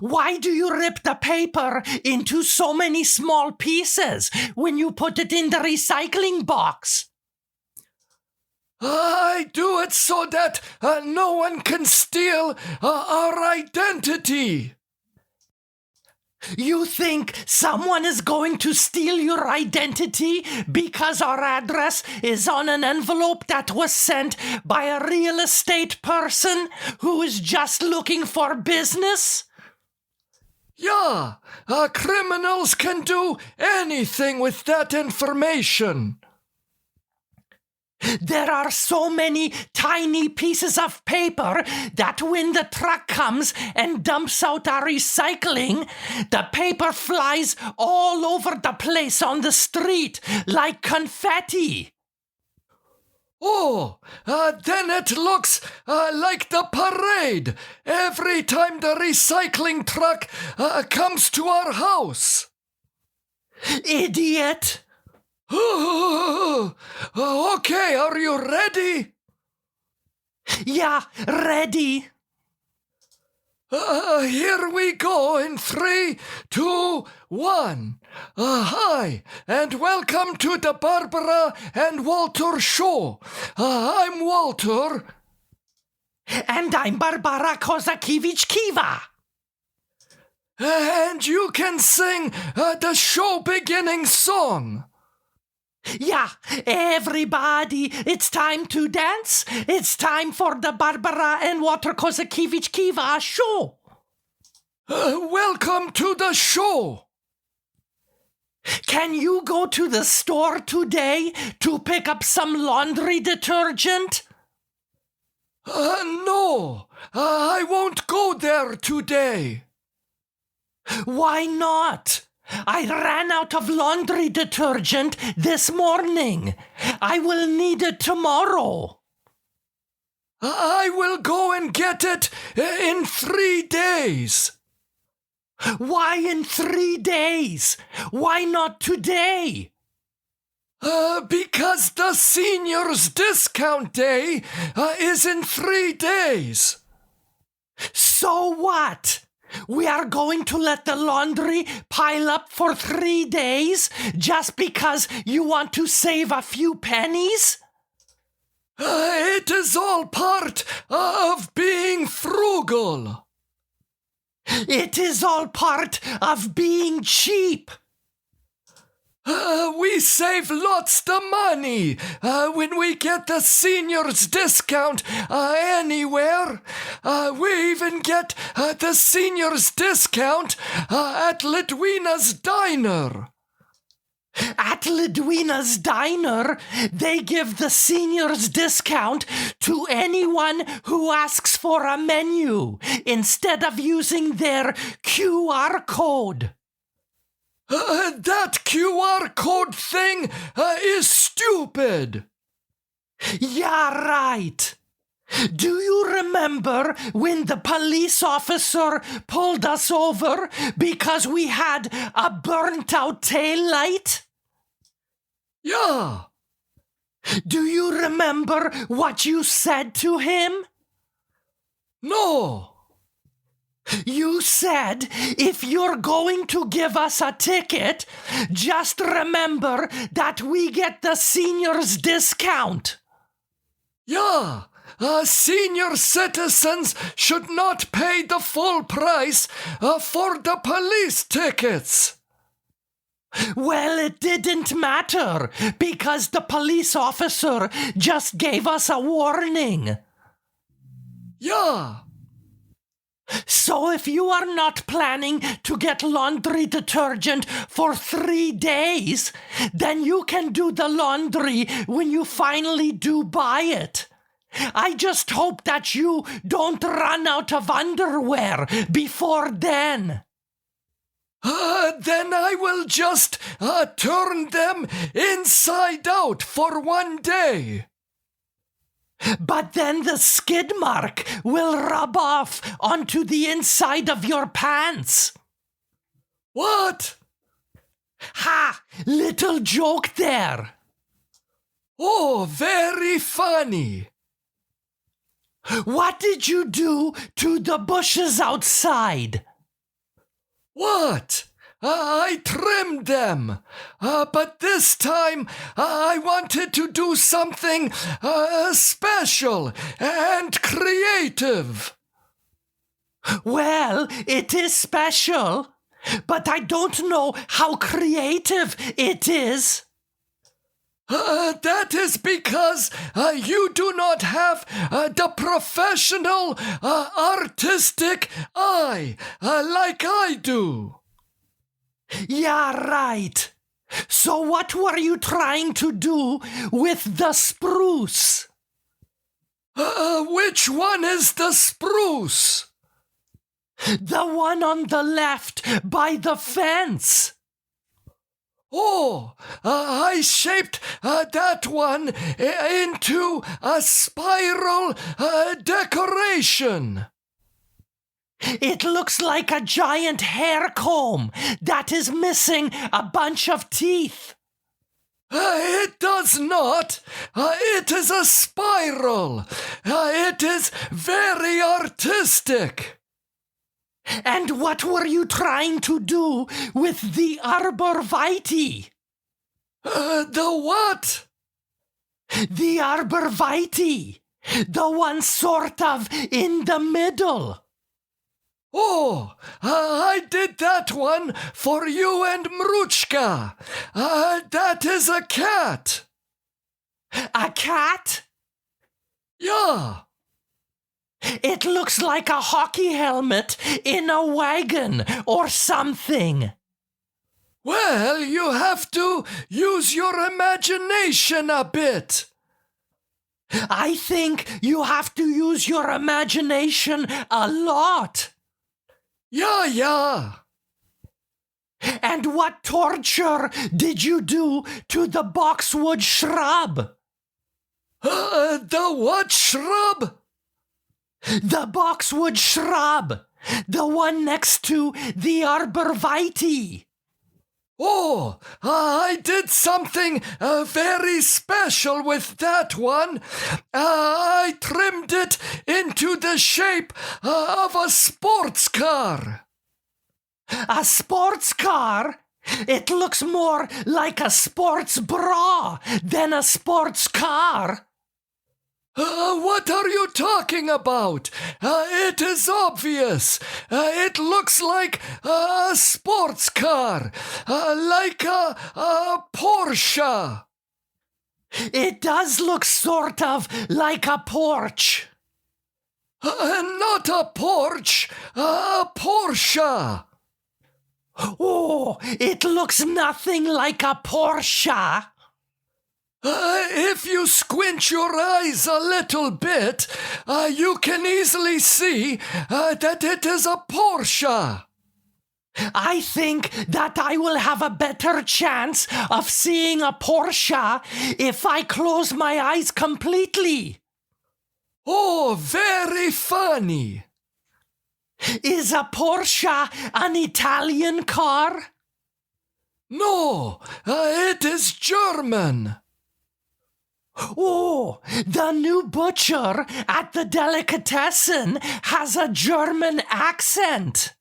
Why do you rip the paper into so many small pieces when you put it in the recycling box? I do it so that no one can steal our identity. You think someone is going to steal your identity because our address is on an envelope that was sent by a real estate person who is just looking for business? Yeah, criminals can do anything with that information. There are so many tiny pieces of paper that when the truck comes and dumps out our recycling, the paper flies all over the place on the street like confetti. Oh, then it looks like the parade every time the recycling truck comes to our house. Idiot! Okay, are you ready? Yeah, ready. Here we go in 3, 2, 1. Hi, and welcome to the Barbara and Walter show. I'm Walter. And I'm Barbara Kozakiewicz-Kiwa. And you can sing the show beginning song. Yeah, everybody, it's time to dance. It's time for the Barbara and Walter Kozakiewicz-Kiwa show. Welcome to the show. Can you go to the store today to pick up some laundry detergent? No, I won't go there today. Why not? I ran out of laundry detergent this morning. I will need it tomorrow. I will go and get it in 3 days. Why in 3 days? Why not today? Because the seniors discount day is in 3 days. So what? We are going to let the laundry pile up for 3 days just because you want to save a few pennies? It is all part of being frugal. It is all part of being cheap. We save lots of money when we get the seniors discount anywhere. We even get the seniors discount at Lidwina's Diner. At Lidwina's Diner, they give the seniors discount to anyone who asks for a menu instead of using their QR code. That QR code thing is stupid. Yeah, right. Do you remember when the police officer pulled us over because we had a burnt-out taillight? Yeah. Do you remember what you said to him? No. You said, if you're going to give us a ticket, just remember that we get the seniors discount. Yeah, senior citizens should not pay the full price for the police tickets. Well, it didn't matter because the police officer just gave us a warning. Yeah. So if you are not planning to get laundry detergent for 3 days, then you can do the laundry when you finally do buy it. I just hope that you don't run out of underwear before then. Then I will just turn them inside out for 1 day. But then the skid mark will rub off onto the inside of your pants. What? Ha! Little joke there. Oh, very funny. What did you do to the bushes outside? What? I trimmed them, but this time I wanted to do something special and creative. Well, it is special, but I don't know how creative it is. That is because you do not have the professional artistic eye like I do. Yeah, right. So what were you trying to do with the spruce? Which one is the spruce? The one on the left by the fence. Oh, I shaped that one into a spiral decoration. It looks like a giant hair comb that is missing a bunch of teeth. It does not. It is a spiral. It is very artistic. And what were you trying to do with the arbor vitae? The what? The arbor vitae. The one sort of in the middle. Oh, I did that one for you and Mruchka. That is a cat. A cat? Yeah. It looks like a hockey helmet in a wagon or something. Well, you have to use your imagination a bit. I think you have to use your imagination a lot. Yeah. And what torture did you do to the boxwood shrub? The what shrub? The boxwood shrub. The one next to the arbor vitae. Oh, I did something very special with that one. I trimmed it into the shape of a sports car. A sports car? It looks more like a sports bra than a sports car. What are you talking about? It is obvious. It looks like a sports car, like a Porsche. It does look sort of like a porch. Not a porch, a Porsche. Oh, it looks nothing like a Porsche. If you squint your eyes a little bit, you can easily see that it is a Porsche. I think that I will have a better chance of seeing a Porsche if I close my eyes completely. Oh, very funny. Is a Porsche an Italian car? No, it is German. Oh, the new butcher at the delicatessen has a German accent.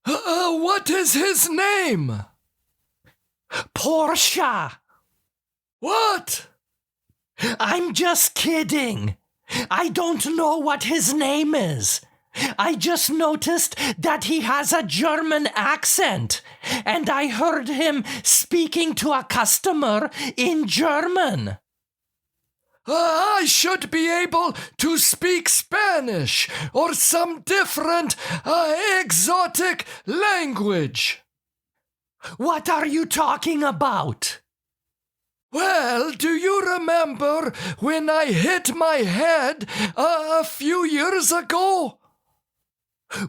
What is his name? Porsche. What? I'm just kidding. I don't know what his name is. I just noticed that he has a German accent, and I heard him speaking to a customer in German. I should be able to speak Spanish or some different exotic language. What are you talking about? Well, do you remember when I hit my head a few years ago?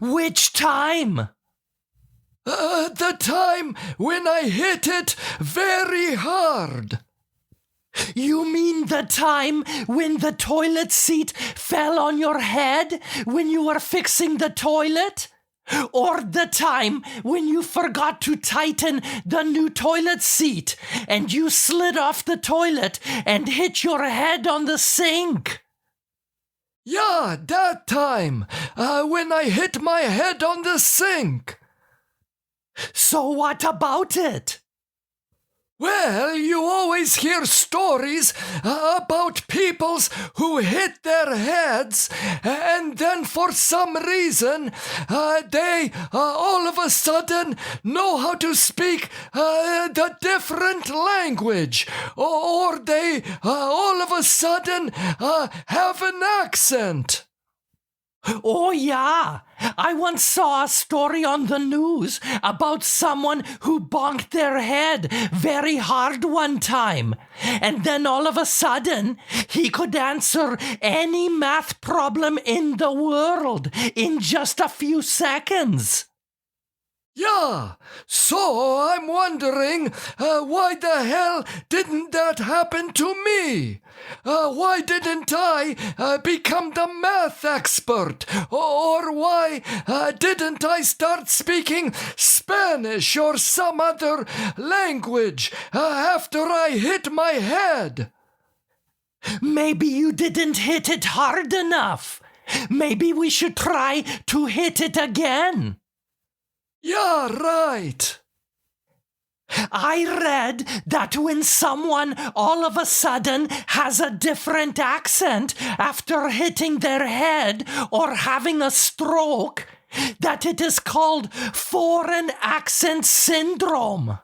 Which time? The time when I hit it very hard. You mean the time when the toilet seat fell on your head when you were fixing the toilet? Or the time when you forgot to tighten the new toilet seat and you slid off the toilet and hit your head on the sink? Yeah, that time, when I hit my head on the sink. So what about it? Well, you always hear stories about peoples who hit their heads and then for some reason they all of a sudden know how to speak the different language, or they all of a sudden have an accent. Oh yeah, I once saw a story on the news about someone who bonked their head very hard one time, and then all of a sudden he could answer any math problem in the world in just a few seconds. Yeah, so I'm wondering why the hell didn't that happen to me? Why didn't I become the math expert? Or why didn't I start speaking Spanish or some other language after I hit my head? Maybe you didn't hit it hard enough. Maybe we should try to hit it again. Yeah, right. I read that when someone all of a sudden has a different accent after hitting their head or having a stroke, that it is called foreign accent syndrome.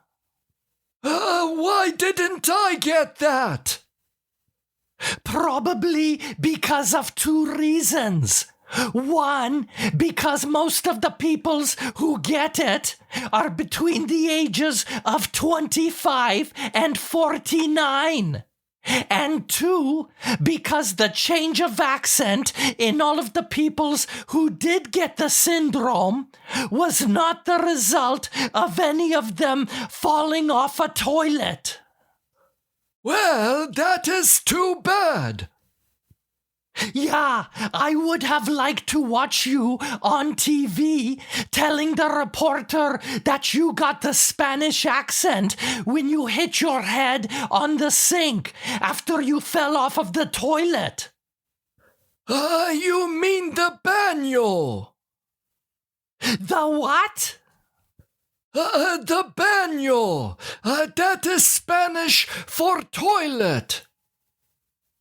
Why didn't I get that? Probably because of two reasons. One, because most of the peoples who get it are between the ages of 25 and 49. And two, because the change of accent in all of the peoples who did get the syndrome was not the result of any of them falling off a toilet. Well, that is too bad. Yeah, I would have liked to watch you on TV telling the reporter that you got the Spanish accent when you hit your head on the sink after you fell off of the toilet. You mean the baño? The what? The baño. That is Spanish for toilet.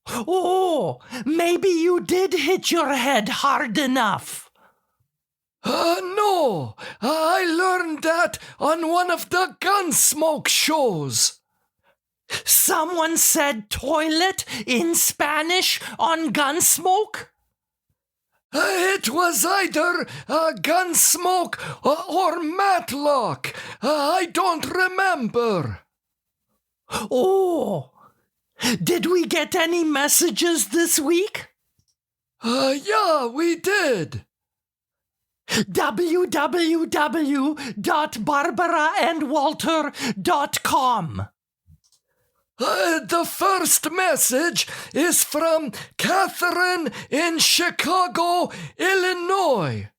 Oh, maybe you did hit your head hard enough. No, I learned that on one of the Gunsmoke shows. Someone said toilet in Spanish on Gunsmoke? It was either Gunsmoke or Matlock. I don't remember. Oh. Did we get any messages this week? Yeah, we did. www.barbaraandwalter.com. The first message is from Catherine in Chicago, Illinois.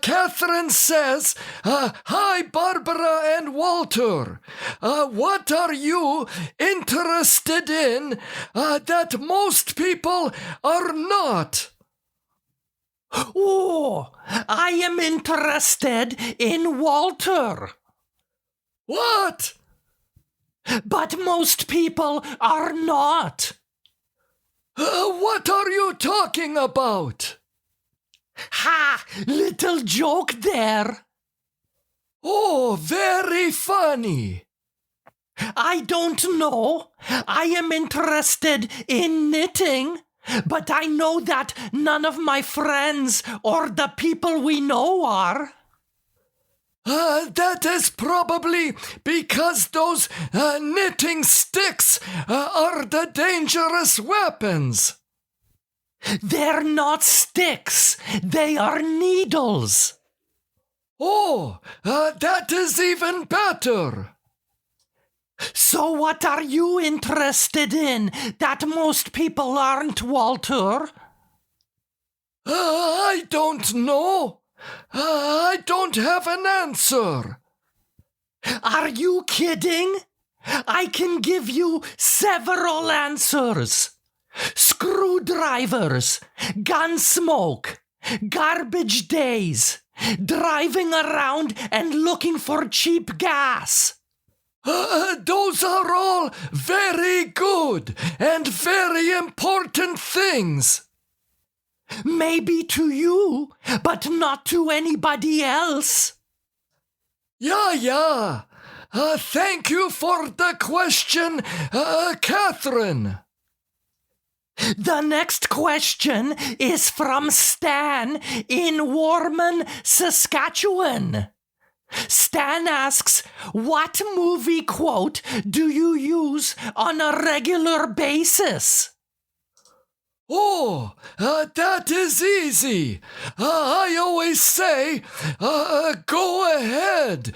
Catherine says, "Hi, Barbara and Walter. What are you interested in that most people are not?" Oh, I am interested in Walter. What? But most people are not. What are you talking about? Ha! Little joke there. Oh, very funny. I don't know. I am interested in knitting, but I know that none of my friends or the people we know are. That is probably because those knitting sticks are the dangerous weapons. They're not sticks. They are needles. Oh, that is even better. So what are you interested in that most people aren't, Walter? I don't know. I don't have an answer. Are you kidding? I can give you several answers. Screwdrivers, Gunsmoke, garbage days, driving around and looking for cheap gas. Those are all very good and very important things. Maybe to you, but not to anybody else. Yeah. Thank you for the question, Catherine. The next question is from Stan in Warman, Saskatchewan. Stan asks, what movie quote do you use on a regular basis? Oh, that is easy. I always say, go ahead,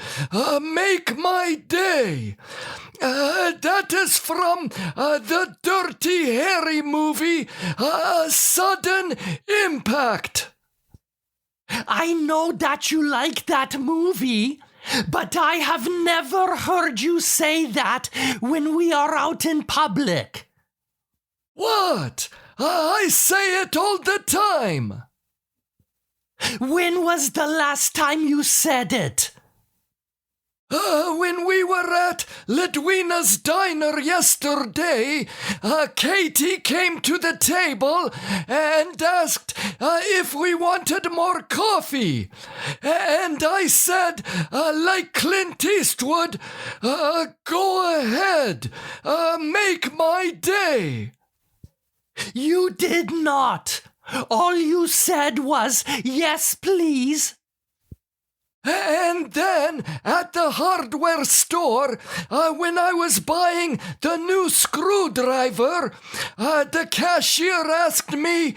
make my day. That is from the Dirty Harry movie, Sudden Impact. I know that you like that movie, but I have never heard you say that when we are out in public. What? I say it all the time. When was the last time you said it? When we were at Ledwina's diner yesterday, Katie came to the table and asked if we wanted more coffee. And I said, like Clint Eastwood, go ahead, make my day. You did not. All you said was, yes, please. And then, at the hardware store, when I was buying the new screwdriver, the cashier asked me,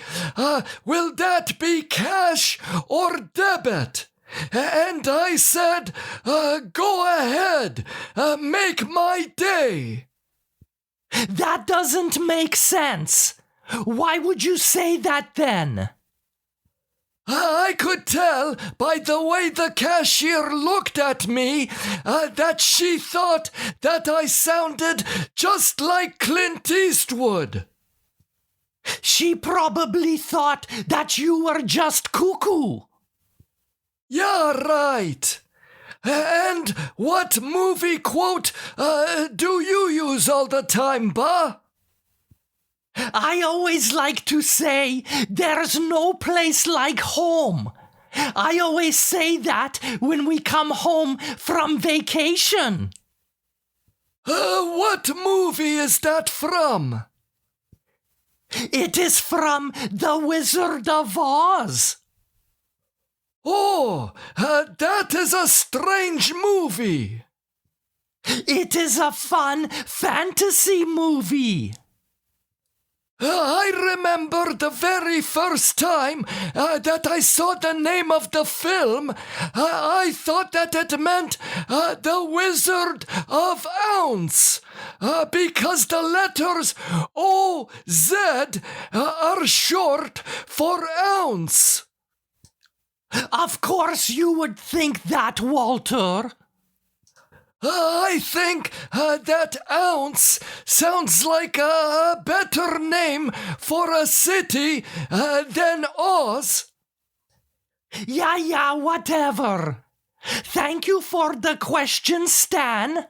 will that be cash or debit? And I said, go ahead, make my day. That doesn't make sense. Why would you say that then? I could tell by the way the cashier looked at me that she thought that I sounded just like Clint Eastwood. She probably thought that you were just cuckoo. Yeah, right. And what movie quote do you use all the time, Ba? I always like to say, there's no place like home. I always say that when we come home from vacation. What movie is that from? It is from The Wizard of Oz. Oh, that is a strange movie. It is a fun fantasy movie. I remember the very first time that I saw the name of the film, I thought that it meant The Wizard of Ounce, because the letters O-Z are short for ounce. Of course you would think that, Walter. I think that ounce sounds like a better name for a city than Oz. Yeah, whatever. Thank you for the question, Stan.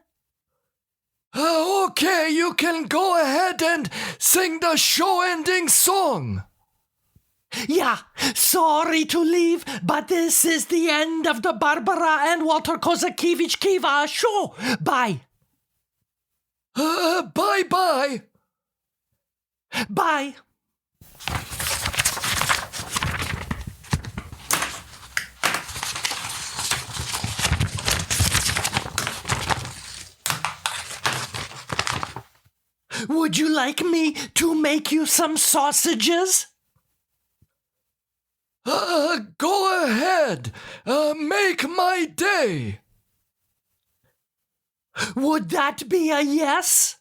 Okay, you can go ahead and sing the show-ending song. Yeah, sorry to leave, but this is the end of the Barbara and Walter Kozakiewicz Kiva show. Bye. Bye-bye. Bye. Would you like me to make you some sausages? Go ahead. Make my day. Would that be a yes?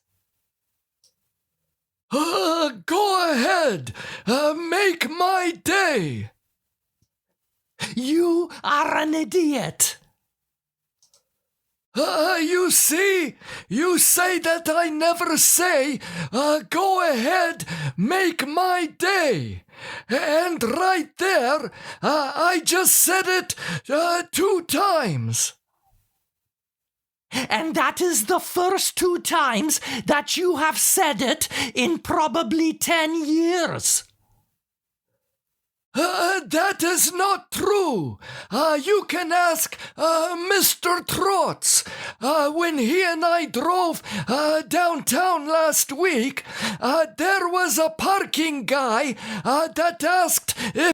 Go ahead. Make my day. You are an idiot. You see? You say that I never say, go ahead, make my day. And right there, I just said it 2 times. And that is the first 2 times that you have said it in probably 10 years. That is not true. You can ask Mr. Trotz. When he and I drove downtown last week, there was a parking guy that asked if